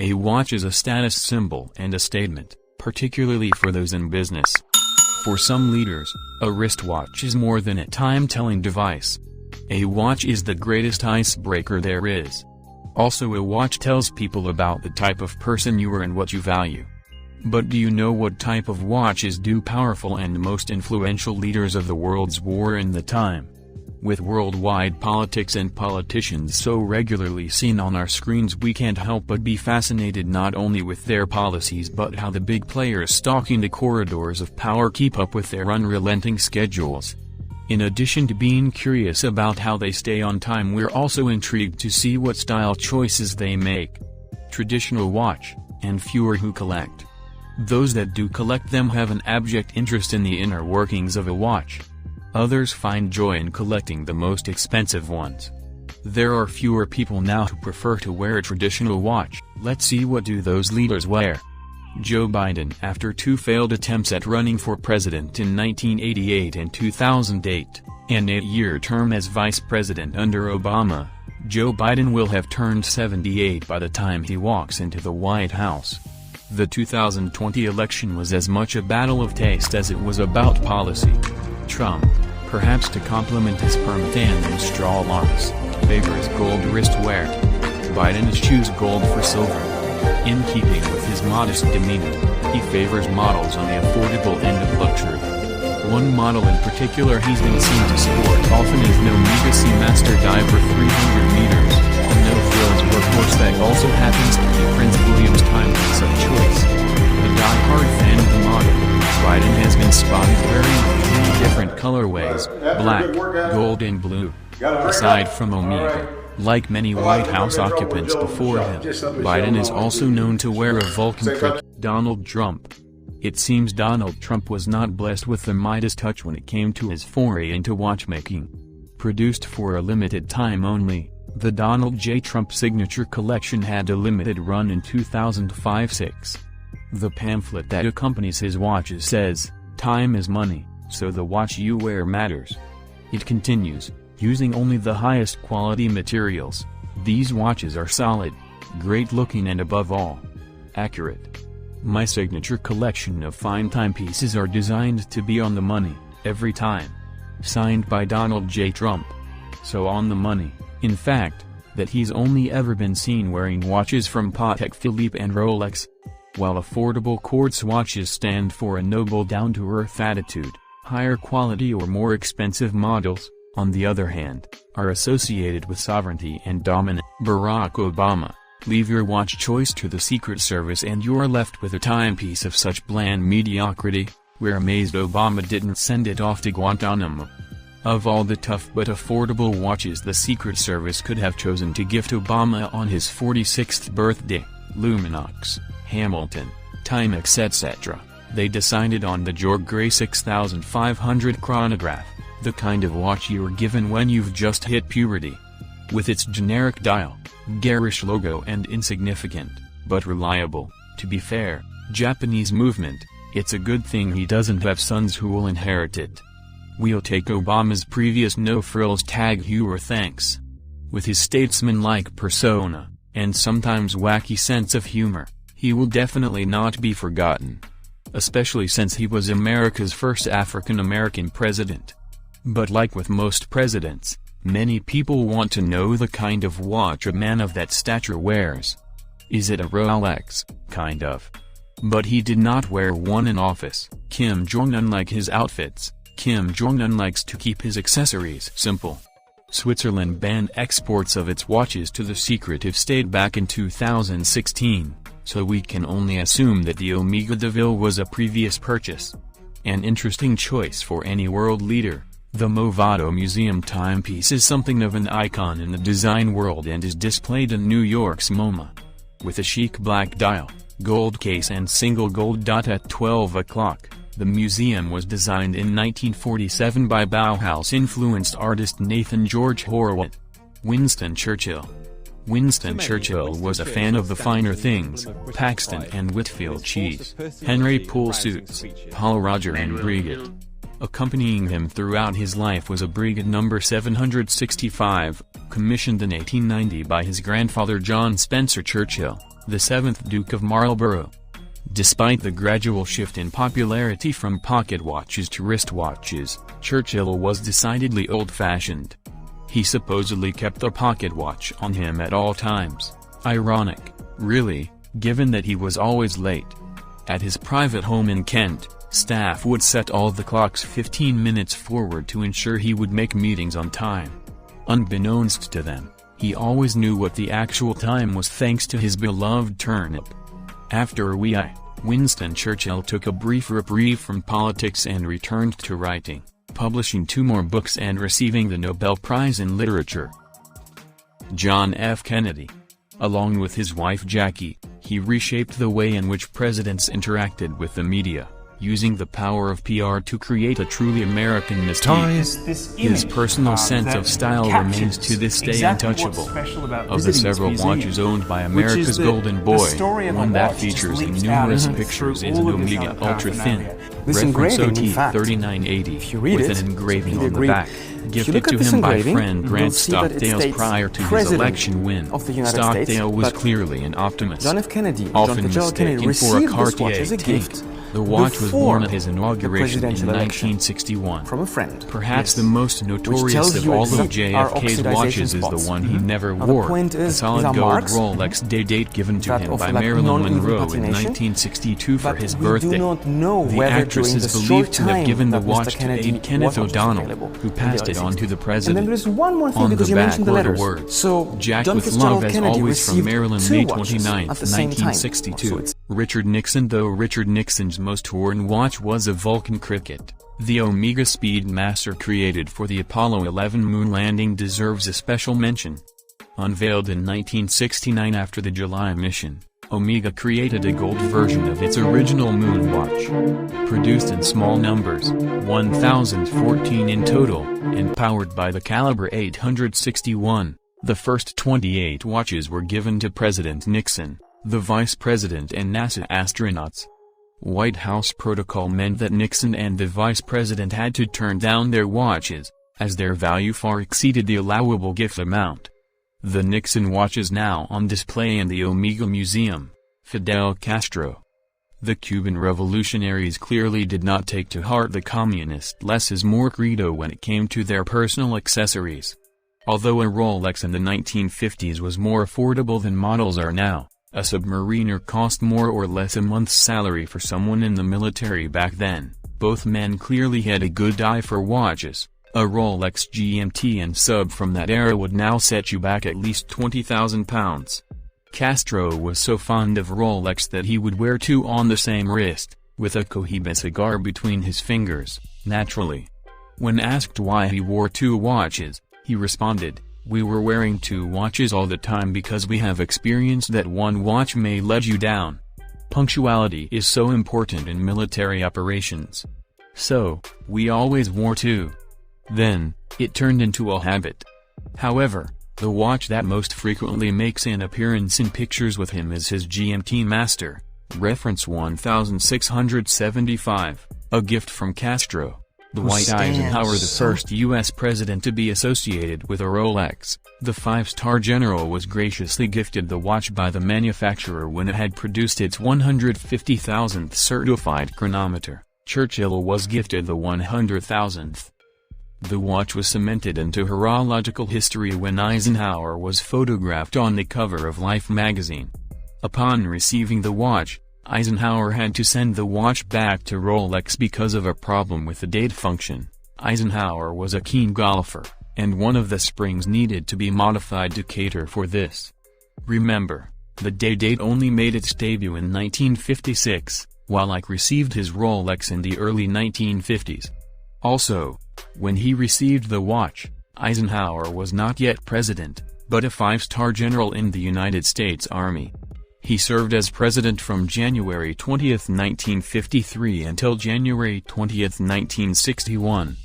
A watch is a status symbol and a statement, particularly for those in business. For some leaders, a wristwatch is more than a time-telling device. A watch is the greatest icebreaker there is. Also, a watch tells people about the type of person you are and what you value. But do you know what type of watches do powerful and most influential leaders of the world's war in the time? With worldwide politics and politicians so regularly seen on our screens, we can't help but be fascinated not only with their policies but how the big players stalking the corridors of power keep up with their unrelenting schedules. In addition to being curious about how they stay on time, we're also intrigued to see what style choices they make. Traditional watch, and fewer who collect. Those that do collect them have an abject interest in the inner workings of a watch. Others find joy in collecting the most expensive ones. There are fewer people now who prefer to wear a traditional watch. Let's see what do those leaders wear. Joe Biden. After two failed attempts at running for president in 1988 and 2008, and an 8-year term as vice president under Obama, Joe Biden will have turned 78 by the time he walks into the White House. The 2020 election was as much a battle of taste as it was about policy. Trump, perhaps to complement his perm tandem straw locks, favors gold wrist wear. Biden eschews gold for silver. In keeping with his modest demeanor, he favors models on the affordable end of luxury. One model in particular he's been seen to sport often is no Legacy Master Diver 300 meters, a no-frills workhorse that also happens to be Prince William's timepiece of choice. A die-hard fan of the model, Biden has been spotted wearing 3 different colorways, black, gold and blue. Aside from Omega, like many White House occupants before him, Biden is also known to wear a Vulcan Crick. Donald Trump. It seems Donald Trump was not blessed with the Midas touch when it came to his foray into watchmaking. Produced for a limited time only, the Donald J. Trump signature collection had a limited run in 2005-06. The pamphlet that accompanies his watches says, "Time is money, so the watch you wear matters." It continues, using only the highest quality materials, these watches are solid, great looking and above all, accurate. My signature collection of fine timepieces are designed to be on the money, every time. Signed by Donald J. Trump. So on the money, in fact, that he's only ever been seen wearing watches from Patek Philippe and Rolex. While affordable quartz watches stand for a noble down-to-earth attitude, higher quality or more expensive models, on the other hand, are associated with sovereignty and dominance. Barack Obama. Leave your watch choice to the Secret Service and you're left with a timepiece of such bland mediocrity. We're amazed Obama didn't send it off to Guantanamo. Of all the tough but affordable watches the Secret Service could have chosen to gift Obama on his 46th birthday, Luminox, Hamilton, Timex etc., they decided on the Jorg Gray 6500 chronograph, the kind of watch you're given when you've just hit puberty. With its generic dial, garish logo and insignificant, but reliable, to be fair, Japanese movement, it's a good thing he doesn't have sons who will inherit it. We'll take Obama's previous no-frills tag heuer thanks. With his statesman-like persona, and sometimes wacky sense of humor, he will definitely not be forgotten. Especially since he was America's first African-American president. But like with most presidents, many people want to know the kind of watch a man of that stature wears. Is it a Rolex? Kind of. But he did not wear one in office. Kim Jong-un. Unlike his outfits, Kim Jong-un likes to keep his accessories simple. Switzerland banned exports of its watches to the secretive state back in 2016, so we can only assume that the Omega de Ville was a previous purchase. An interesting choice for any world leader. The Movado Museum timepiece is something of an icon in the design world and is displayed in New York's MoMA. With a chic black dial, gold case and single gold dot at 12 o'clock, the museum was designed in 1947 by Bauhaus-influenced artist Nathan George Horowitz. Winston Churchill. Winston Churchill was a fan of the finer things, Paxton and Whitfield cheese, Henry Poole suits, Paul Roger and Breguet. Accompanying him throughout his life was a Breguet No. 765, commissioned in 1890 by his grandfather John Spencer Churchill. the 7th Duke of Marlborough. Despite the gradual shift in popularity from pocket watches to wristwatches, Churchill was decidedly old-fashioned. He supposedly kept a pocket watch on him at all times. Ironic, really, given that he was always late. At his private home in Kent, staff would set all the clocks 15 minutes forward to ensure he would make meetings on time. Unbeknownst to them, he always knew what the actual time was thanks to his beloved turnip. After a while, Winston Churchill took a brief reprieve from politics and returned to writing, publishing 2 more books and receiving the Nobel Prize in Literature. John F. Kennedy. Along with his wife Jackie, he reshaped the way in which presidents interacted with the media, using the power of PR to create a truly American mystique. His personal sense of style remains to this day untouchable. Of the several watches owned by America's Golden Boy, one that features in numerous pictures is an Omega Ultra Thin, reference OT 3980, with an engraving on the back, gifted to him by friend Grant Stockdale prior to his election win. Stockdale was clearly an optimist, often mistaken for a Cartier tank. The watch was worn at his inauguration in 1961. From a friend. Perhaps the most notorious of all of JFK's watches is the one he never wore, a solid gold Rolex Day-Date given to him by Marilyn Monroe in 1962 for his birthday. The actress is believed to have given the watch to aide Kenneth O'Donnell, who passed it on to the president. And then there is one more thing on because the you back mentioned the were letters. the words, So Jack John with Fitzgerald love as Kennedy always from received Maryland, 2 May watches 29, at the same time. 1962. Richard Nixon. Though Richard Nixon's most worn watch was a Vulcan Cricket, the Omega Speedmaster created for the Apollo 11 moon landing deserves a special mention. Unveiled in 1969 after the July mission, Omega created a gold version of its original moon watch. Produced in small numbers, 1,014 in total, and powered by the caliber 861, the first 28 watches were given to President Nixon, the Vice President and NASA astronauts. White House protocol meant that Nixon and the Vice President had to turn down their watches, as their value far exceeded the allowable gift amount. The Nixon watch is now on display in the Omega Museum. Fidel Castro. The Cuban revolutionaries clearly did not take to heart the communist less is more credo when it came to their personal accessories. Although a Rolex in the 1950s was more affordable than models are now, a submariner cost more or less a month's salary for someone in the military back then. Both men clearly had a good eye for watches. A Rolex GMT and sub from that era would now set you back at least £20,000. Castro was so fond of Rolex that he would wear 2 on the same wrist, with a Cohiba cigar between his fingers, naturally. When asked why he wore 2 watches, he responded, "We were wearing 2 watches all the time because we have experienced that one watch may let you down." Punctuality is so important in military operations. So, we always wore 2. Then, it turned into a habit. However, the watch that most frequently makes an appearance in pictures with him is his GMT Master, reference 1675, a gift from Castro. Dwight Eisenhower, the first U.S. president to be associated with a Rolex, the 5-star general was graciously gifted the watch by the manufacturer when it had produced its 150,000th certified chronometer. Churchill was gifted the 100,000th. The watch was cemented into horological history when Eisenhower was photographed on the cover of Life magazine. Upon receiving the watch, Eisenhower had to send the watch back to Rolex because of a problem with the date function. Eisenhower was a keen golfer, and one of the springs needed to be modified to cater for this. Remember, the Day-Date only made its debut in 1956, while Ike received his Rolex in the early 1950s. Also, when he received the watch, Eisenhower was not yet president, but a 5-star general in the United States Army. He served as president from January 20, 1953 until January 20, 1961.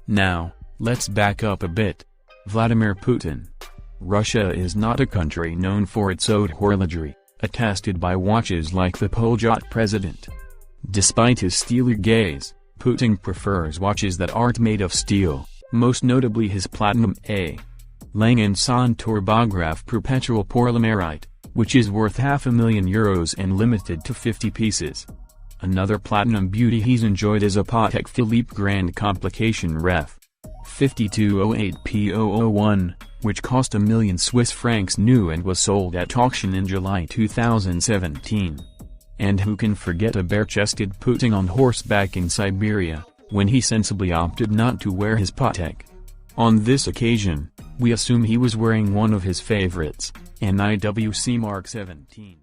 Now, let's back up a bit. Vladimir Putin. Russia is not a country known for its haute horlogerie, attested by watches like the Poljot president. Despite his steely gaze, Putin prefers watches that aren't made of steel, most notably his platinum A. Lange & Son Tourbograph Perpetual Polymerite, which is worth €500,000 and limited to 50 pieces. Another platinum beauty he's enjoyed is a Patek Philippe Grand Complication Ref. 5208P001, which cost £1,000,000 new and was sold at auction in July 2017. And who can forget a bare-chested Putin on horseback in Siberia, when he sensibly opted not to wear his Patek. On this occasion, we assume he was wearing one of his favorites, an IWC Mark 17.